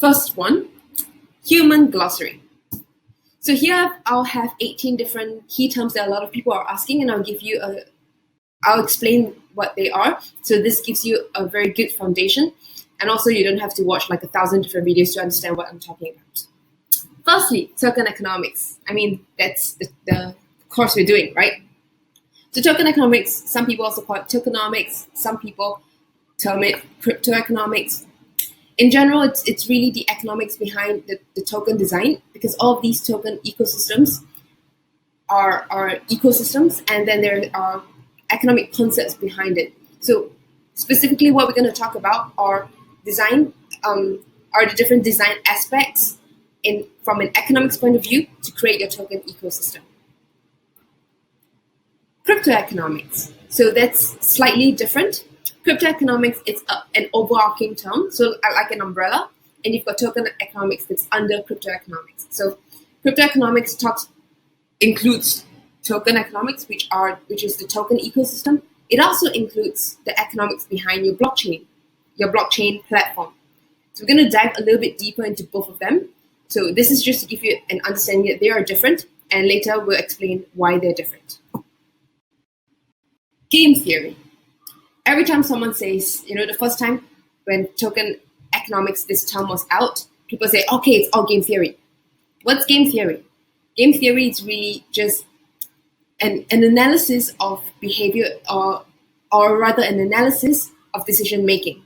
First one, human glossary. So here I'll have 18 different key terms that a lot of people are asking, and I'll explain what they are. So this gives you a very good foundation, and also you don't have to watch like 1,000 different videos to understand what I'm talking about. Firstly, token economics. I mean, that's the course we're doing, right? So token economics, some people also call it tokenomics, some people term it crypto economics. In general, it's really the economics behind the token design, because all of these token ecosystems are ecosystems, and then there are economic concepts behind it. So specifically what we're going to talk about are the different design aspects from an economics point of view to create your token ecosystem. Crypto economics. So that's slightly different. Crypto economics is an overarching term, so like an umbrella, and you've got token economics that's under crypto economics. So crypto economics includes token economics, which is the token ecosystem. It also includes the economics behind your blockchain platform. So we're going to dive a little bit deeper into both of them. So this is just to give you an understanding that they are different, and later we'll explain why they're different. Game theory. Every time someone says, the first time when token economics, this term was out, people say, okay, it's all game theory. What's game theory? Game theory is really just an analysis of behavior, or rather an analysis of decision making.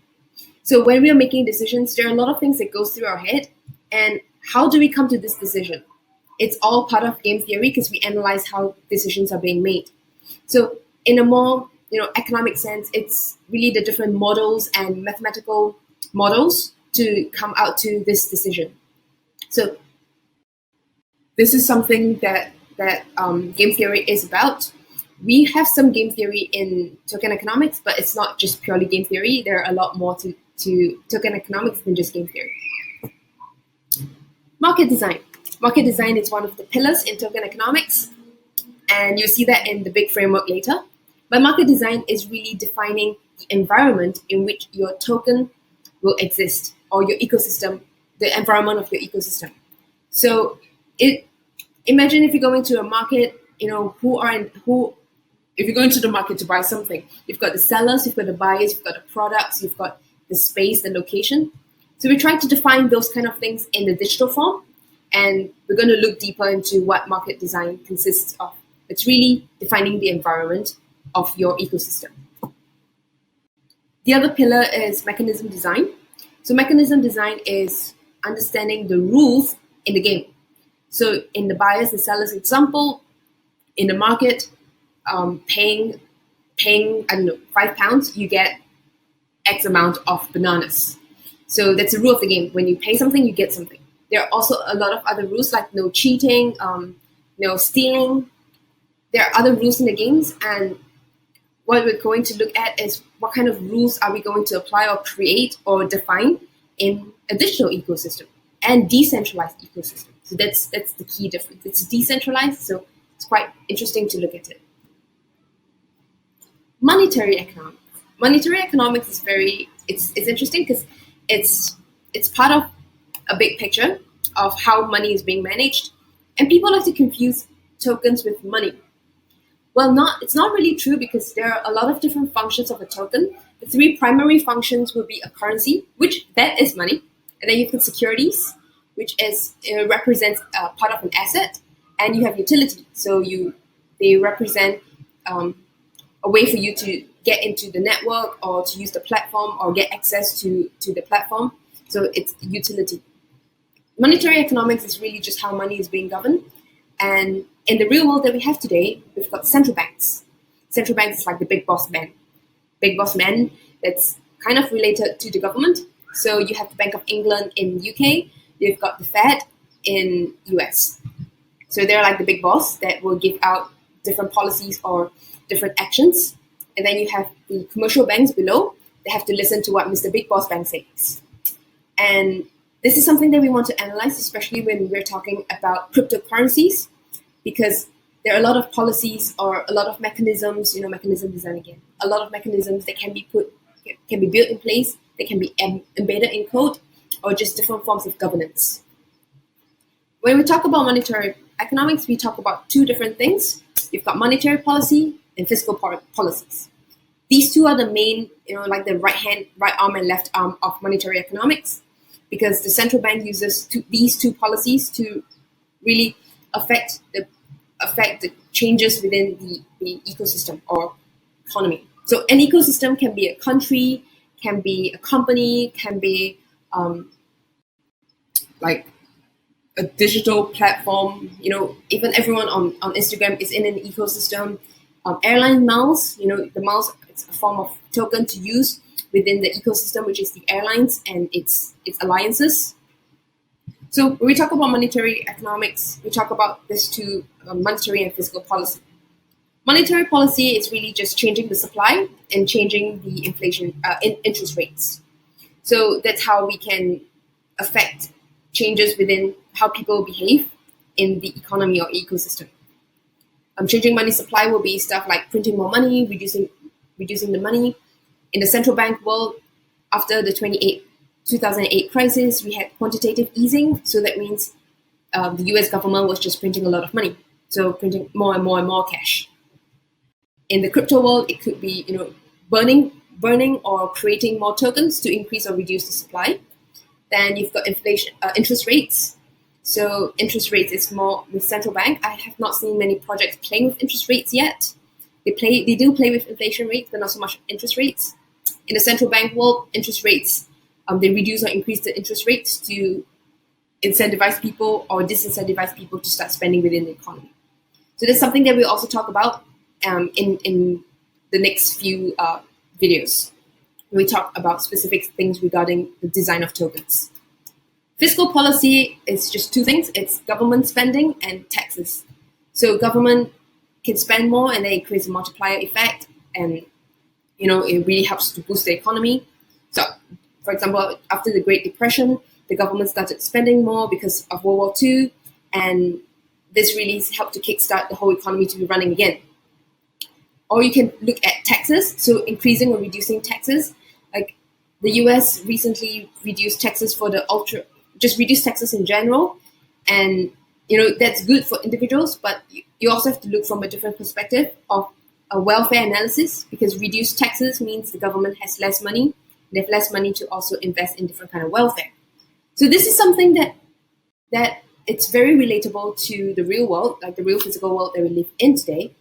So when we are making decisions, there are a lot of things that goes through our head, and how do we come to this decision? It's all part of game theory because we analyze how decisions are being made. So in a more economic sense, it's really the different models and mathematical models to come out to this decision. So this is something that game theory is about. We have some game theory in token economics, but it's not just purely game theory. There are a lot more to token economics than just game theory. Market design. Market design is one of the pillars in token economics, and you'll see that in the big framework later. But market design is really defining the environment in which your token will exist, or your ecosystem, the environment of your ecosystem. So imagine if you're going to a market, if you're going to the market to buy something, you've got the sellers, you've got the buyers, you've got the products, you've got the space, the location. So we try to define those kind of things in the digital form, and we're going to look deeper into what market design consists of. It's really defining the environment of your ecosystem. The other pillar is mechanism design. So mechanism design is understanding the rules in the game. So in the buyers and sellers example, in the market, paying £5, you get X amount of bananas. So that's a rule of the game. When you pay something, you get something. There are also a lot of other rules like no cheating, no stealing. There are other rules in the games, and what we're going to look at is what kind of rules are we going to apply or create or define in a digital ecosystem and decentralized ecosystem. So that's the key difference. It's decentralized, so it's quite interesting to look at it. Monetary economics. Monetary economics is it's interesting because it's part of a big picture of how money is being managed, and people like to confuse tokens with money. Well, it's not really true, because there are a lot of different functions of a token. The three primary functions will be a currency, which that is money, and then you've got securities, which represents part of an asset, and you have utility. So they represent a way for you to get into the network or to use the platform or get access to the platform. So it's utility. Monetary economics is really just how money is being governed. And in the real world that we have today, we've got central banks. Central banks is like the big boss man. Big boss man that's kind of related to the government. So you have the Bank of England in UK, you've got the Fed in US. So they're like the big boss that will give out different policies or different actions. And then you have the commercial banks below. They have to listen to what Mr. Big Boss Bank says. And this is something that we want to analyze, especially when we're talking about cryptocurrencies, because there are a lot of policies or a lot of mechanisms, mechanism design again, a lot of mechanisms that can be built in place, that can be embedded in code, or just different forms of governance. When we talk about monetary economics, we talk about two different things. You've got monetary policy and fiscal policies. These two are the main, like the right arm and left arm of monetary economics, because the central bank uses these two policies to really affect the changes within the ecosystem or economy. So an ecosystem can be a country, can be a company, can be like a digital platform. Even everyone on Instagram is in an ecosystem. Airline miles, the miles, it's a form of token to use within the ecosystem, which is the airlines and its alliances. So when we talk about monetary economics, we talk about this two, monetary and fiscal policy. Monetary policy is really just changing the supply and changing the inflation interest rates. So that's how we can affect changes within how people behave in the economy or ecosystem. Changing money supply will be stuff like printing more money, reducing the money. In the central bank world, after the 2008 crisis, we had quantitative easing. So that means the US government was just printing a lot of money. So printing more and more and more cash. In the crypto world, it could be burning or creating more tokens to increase or reduce the supply. Then you've got inflation, interest rates. So interest rates is more with central bank. I have not seen many projects playing with interest rates yet. They do play with inflation rates, but not so much interest rates. In the central bank world, interest rates, they reduce or increase the interest rates to incentivize people or disincentivize people to start spending within the economy. So that's something that we'll also talk about in the next few videos. We talk about specific things regarding the design of tokens. Fiscal policy is just two things. It's government spending and taxes. So government can spend more and then it creates a multiplier effect, and it really helps to boost the economy. So for example, after the Great Depression, the government started spending more because of World War II, and this really helped to kickstart the whole economy to be running again. Or you can look at taxes, so increasing or reducing taxes. Like the US recently reduced taxes for just reduced taxes in general, and that's good for individuals, but you also have to look from a different perspective of a welfare analysis, because reduced taxes means the government has less money. They have less money to also invest in different kind of welfare. So this is something that it's very relatable to the real world, like the real physical world that we live in today.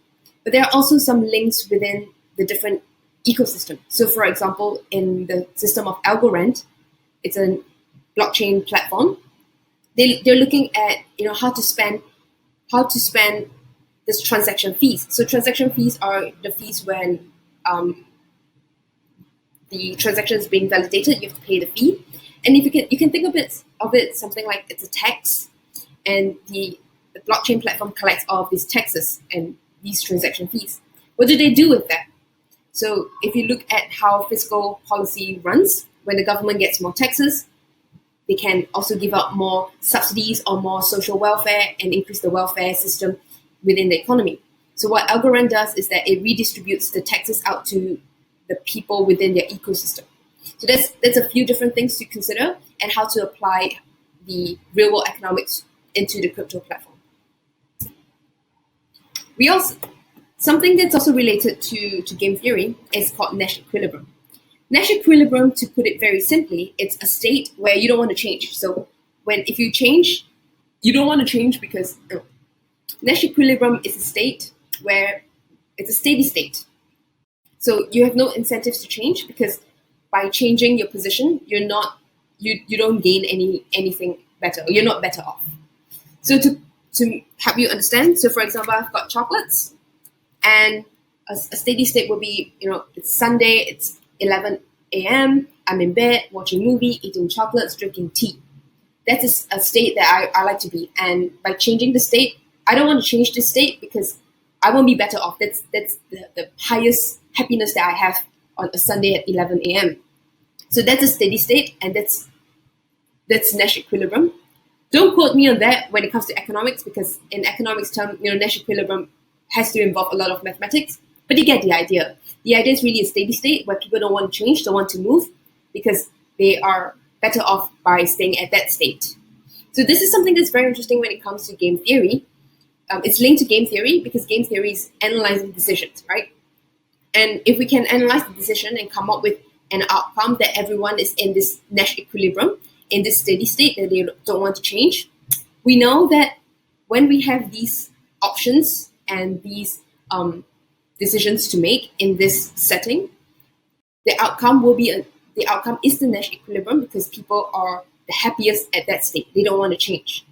But there are also some links within the different ecosystem. So for example, in the system of Algorand, it's a blockchain platform. They're looking at how to spend this transaction fees. So transaction fees are the fees when the transaction is being validated. You have to pay the fee, and if you can think of it something like it's a tax, and the blockchain platform collects all of these taxes and these transaction fees. What do they do with that? So if you look at how fiscal policy runs, when the government gets more taxes, they can also give out more subsidies or more social welfare and increase the welfare system within the economy. So what Algorand does is that it redistributes the taxes out to the people within their ecosystem. So that's a few different things to consider and how to apply the real world economics into the crypto platform. Something that's also related to game theory is called Nash equilibrium. Nash equilibrium, to put it very simply, it's a state where you don't want to change. So if you change, you don't want to change because Nash equilibrium is a state where it's a steady state. So you have no incentives to change, because by changing your position, you don't gain anything better, or you're not better off. So to help you understand, so for example, I've got chocolates, and a steady state will be, it's Sunday, it's 11 a.m., I'm in bed, watching movie, eating chocolates, drinking tea. That is a state that I like to be. And by changing the state, I don't want to change the state because I won't be better off. That's the highest happiness that I have on a Sunday at 11 a.m. So that's a steady state, and that's Nash equilibrium. Don't quote me on that when it comes to economics, because in economics term, Nash equilibrium has to involve a lot of mathematics, but you get the idea. The idea is really a steady state where people don't want to change, don't want to move, because they are better off by staying at that state. So this is something that's very interesting when it comes to game theory. It's linked to game theory because game theory is analyzing decisions, right? And if we can analyze the decision and come up with an outcome that everyone is in this Nash equilibrium, in this steady state that they don't want to change, we know that when we have these options and these decisions to make in this setting, the outcome is the Nash equilibrium because people are the happiest at that state. They don't want to change.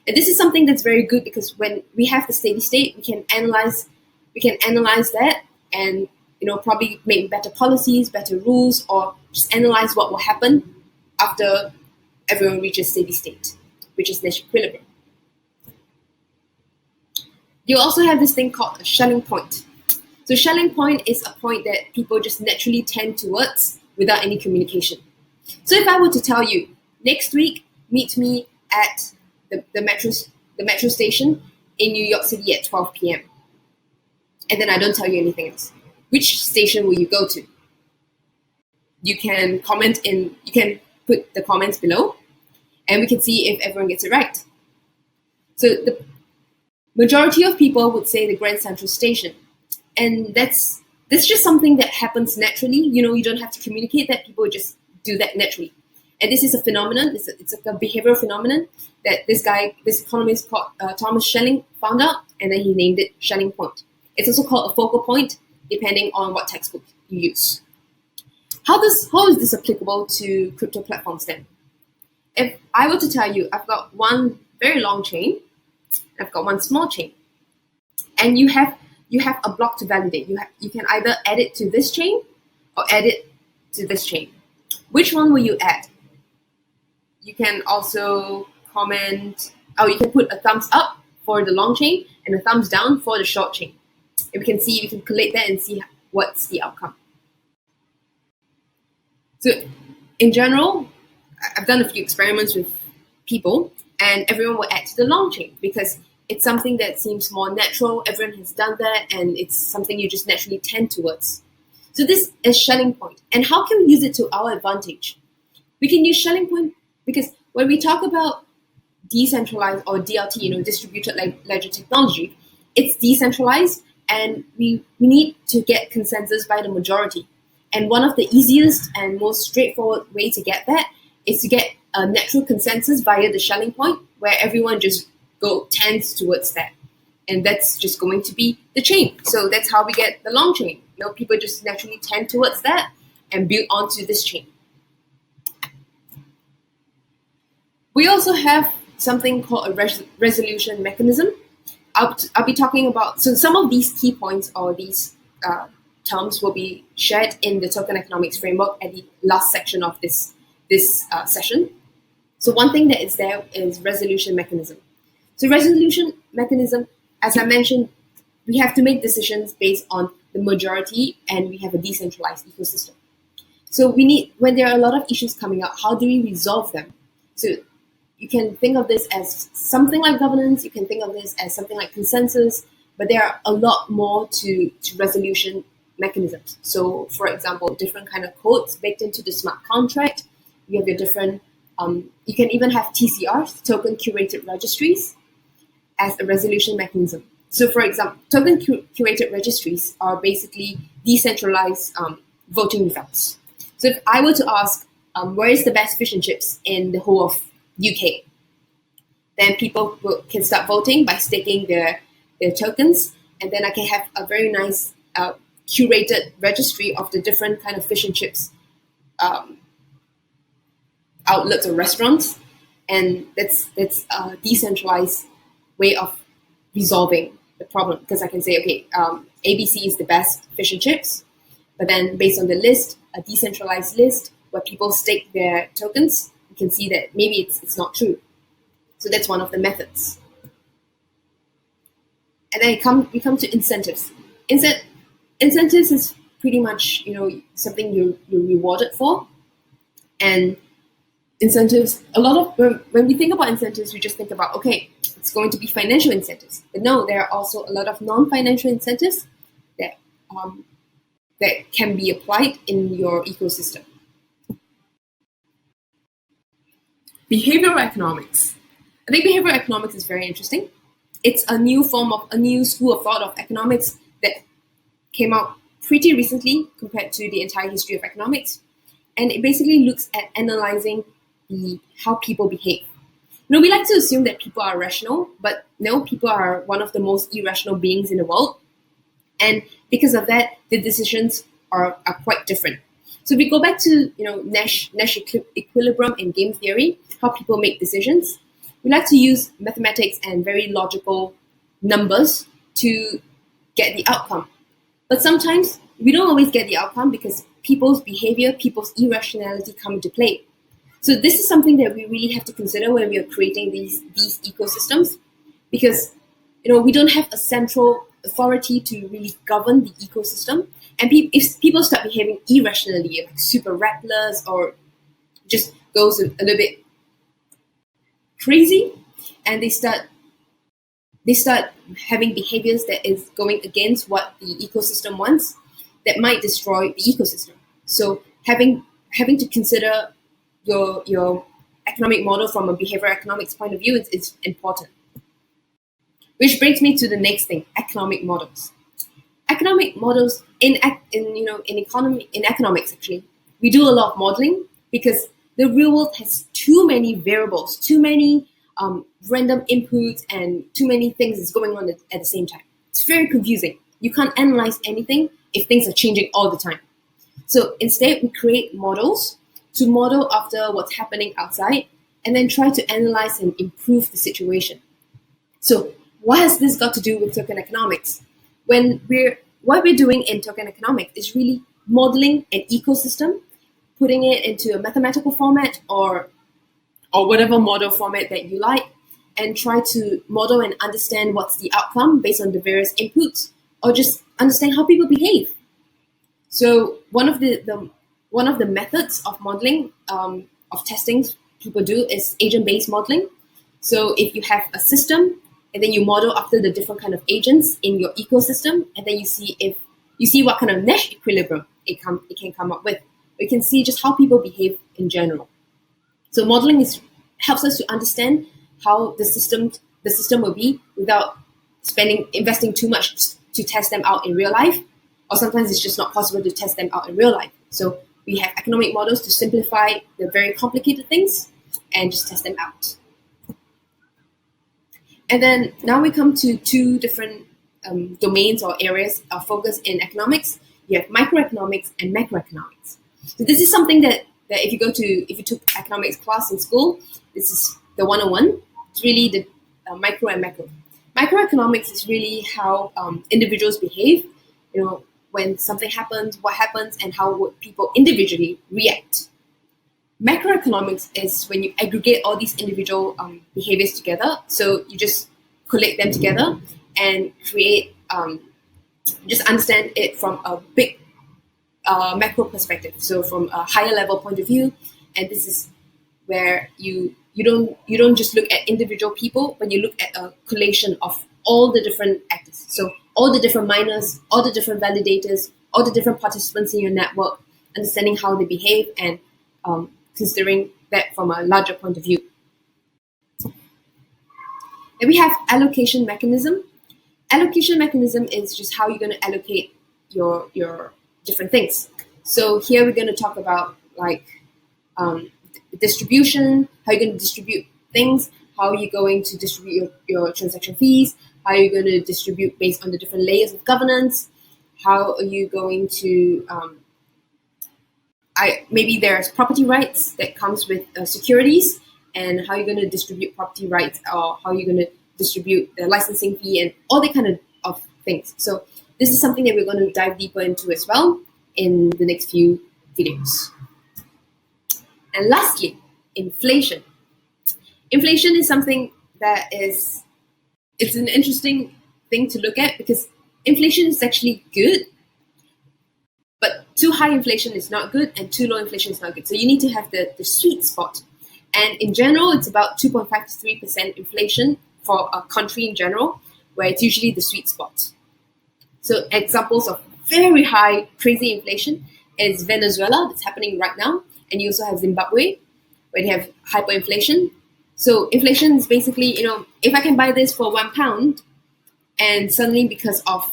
And this is something that's very good because when we have the steady state, we can analyze that and probably make better policies, better rules, or just analyze what will happen after everyone reaches steady state, which is Nash equilibrium. You also have this thing called a Schelling point. So Schelling point is a point that people just naturally tend towards without any communication. So if I were to tell you, next week, meet me at the metro station in New York City at 12 p.m. And then I don't tell you anything else, which station will you go to? You can put the comments below and we can see if everyone gets it right. So the majority of people would say the Grand Central Station. And that's just something that happens naturally. You don't have to communicate that. People just do that naturally. And this is a phenomenon. It's like a behavioral phenomenon that this economist called Thomas Schelling found out, and then he named it Schelling point. It's also called a focal point, depending on what textbook you use. How is this applicable to crypto platforms then? If I were to tell you, I've got one very long chain, I've got one small chain, and you have a block to validate. You can either add it to this chain or add it to this chain. Which one will you add? You can also comment, you can put a thumbs up for the long chain and a thumbs down for the short chain. And we can collate that and see what's the outcome. So in general, I've done a few experiments with people and everyone will add to the long chain because it's something that seems more natural. Everyone has done that and it's something you just naturally tend towards. So this is Schelling point. And how can we use it to our advantage? We can use Schelling point because when we talk about decentralized or DLT, distributed ledger technology, it's decentralized and we need to get consensus by the majority. And one of the easiest and most straightforward way to get that is to get a natural consensus via the Schelling point where everyone just tends towards that. And that's just going to be the chain. So that's how we get the long chain. People just naturally tend towards that and build onto this chain. We also have something called a resolution mechanism. I'll be talking about, so some of these key points or these terms will be shared in the token economics framework at the last section of this session. So one thing that is there is resolution mechanism. So resolution mechanism, as I mentioned, we have to make decisions based on the majority and we have a decentralized ecosystem. So when there are a lot of issues coming up, how do we resolve them? So you can think of this as something like governance, you can think of this as something like consensus, but there are a lot more to resolution mechanisms. So for example, different kind of codes baked into the smart contract. You have your different, you can even have TCRs, token curated registries, as a resolution mechanism. So for example, token curated registries are basically decentralized voting results. So if I were to ask, where is the best fish and chips in the whole of UK? Then people can start voting by staking their tokens, and then I can have a very nice curated registry of the different kind of fish and chips outlets or restaurants, and that's a decentralized way of resolving the problem because I can say, okay, ABC is the best fish and chips, but then based on the list, a decentralized list where people stake their tokens, you can see that maybe it's not true. So that's one of the methods. And then we come to incentives. Incentives is pretty much something you're rewarded for, and incentives. When we think about incentives, we just think about it's going to be financial incentives, but no, there are also a lot of non-financial incentives that can be applied in your ecosystem. Behavioral economics. I think behavioral economics is very interesting. It's a new school of thought of economics that came out pretty recently compared to the entire history of economics. And it basically looks at analyzing how people behave. We like to assume that people are rational, but no, people are one of the most irrational beings in the world. And because of that, the decisions are quite different. So if we go back to Nash equilibrium and game theory, how people make decisions, we like to use mathematics and very logical numbers to get the outcome. But sometimes we don't always get the outcome because people's behavior, people's irrationality come into play. So this is something that we really have to consider when we are creating these ecosystems, because we don't have a central authority to really govern the ecosystem. And if people start behaving irrationally, like super reckless or just goes a little bit crazy, and they start having behaviors that is going against what the ecosystem wants, that might destroy the ecosystem. So having to consider your economic model from a behavioral economics point of view is important. Which brings me to the next thing: economic models. Economic models in economics, actually, we do a lot of modeling because the real world has too many variables, too many random inputs, and too many things is going on at the same time. It's very confusing. You can't analyze anything if things are changing all the time. So instead, we create models to model after what's happening outside and then try to analyze and improve the situation. So what has this got to do with token economics? What we're doing in token economics is really modeling an ecosystem, putting it into a mathematical format or whatever model format that you like, and try to model and understand what's the outcome based on the various inputs, or just understand how people behave. So one of the methods of modeling, of testing people do, is agent-based modeling. So if you have a system and then you model after the different kind of agents in your ecosystem, and then you see what kind of Nash equilibrium it can come up with. You can see just how people behave in general. So modeling helps us to understand how the system will be without investing too much to test them out in real life, or sometimes it's just not possible to test them out in real life. So we have economic models to simplify the very complicated things and just test them out. And then now we come to two different domains or areas of focus in economics. You have microeconomics and macroeconomics. So this is something that if you took economics class in school, this is the 101. It's really the micro and macro. Microeconomics is really how individuals behave. When something happens, what happens, and how would people individually react. Macroeconomics is when you aggregate all these individual behaviors together. So you just collate them together and create, just understand it from a big macro perspective. So from a higher level point of view, and this is where you don't just look at individual people, but you look at a collation of all the different actors. So all the different miners, all the different validators, all the different participants in your network, understanding how they behave, and considering that from a larger point of view. Then we have allocation mechanism. Allocation mechanism is just how you're going to allocate your different things. So here we're going to talk about distribution, how you're going to distribute things, how you're going to distribute your transaction fees, how you're going to distribute based on the different layers of governance, how are you going to maybe there's property rights that comes with securities, and how you're going to distribute property rights, or how you're going to distribute the licensing fee, and all that kind of things. So this is something that we're going to dive deeper into as well in the next few videos. And lastly, inflation. Inflation is something that it's an interesting thing to look at, because inflation is actually good, but too high inflation is not good, and too low inflation is not good. So you need to have the sweet spot. And in general, it's about 2.5 to 3% inflation for a country in general, where it's usually the sweet spot. So examples of very high, crazy inflation is Venezuela, that's happening right now, and you also have Zimbabwe. where they have hyperinflation. So inflation is basically, if I can buy this for £1, and suddenly because of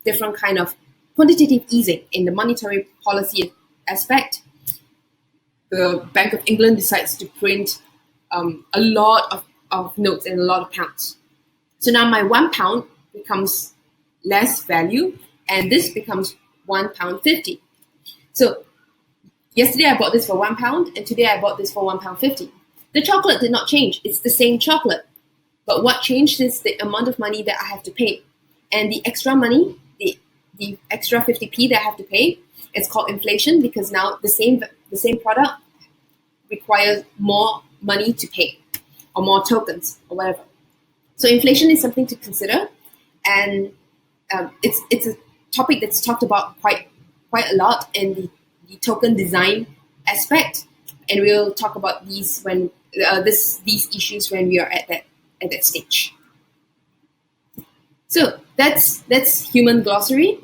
different kind of quantitative easing in the monetary policy aspect, the Bank of England decides to print a lot of notes and a lot of pounds. So now my £1 becomes less value, and this becomes £1.50. So yesterday I bought this for £1, and today I bought this for £1.50. The chocolate did not change; it's the same chocolate. But what changed is the amount of money that I have to pay, and the extra money, the extra 50p that I have to pay, it's called inflation because now the same product requires more money to pay, or more tokens, or whatever. So inflation is something to consider, and it's a topic that's talked about quite a lot in the token design aspect, and we'll talk about these when these issues when we are at that stage. So that's Human Glossary.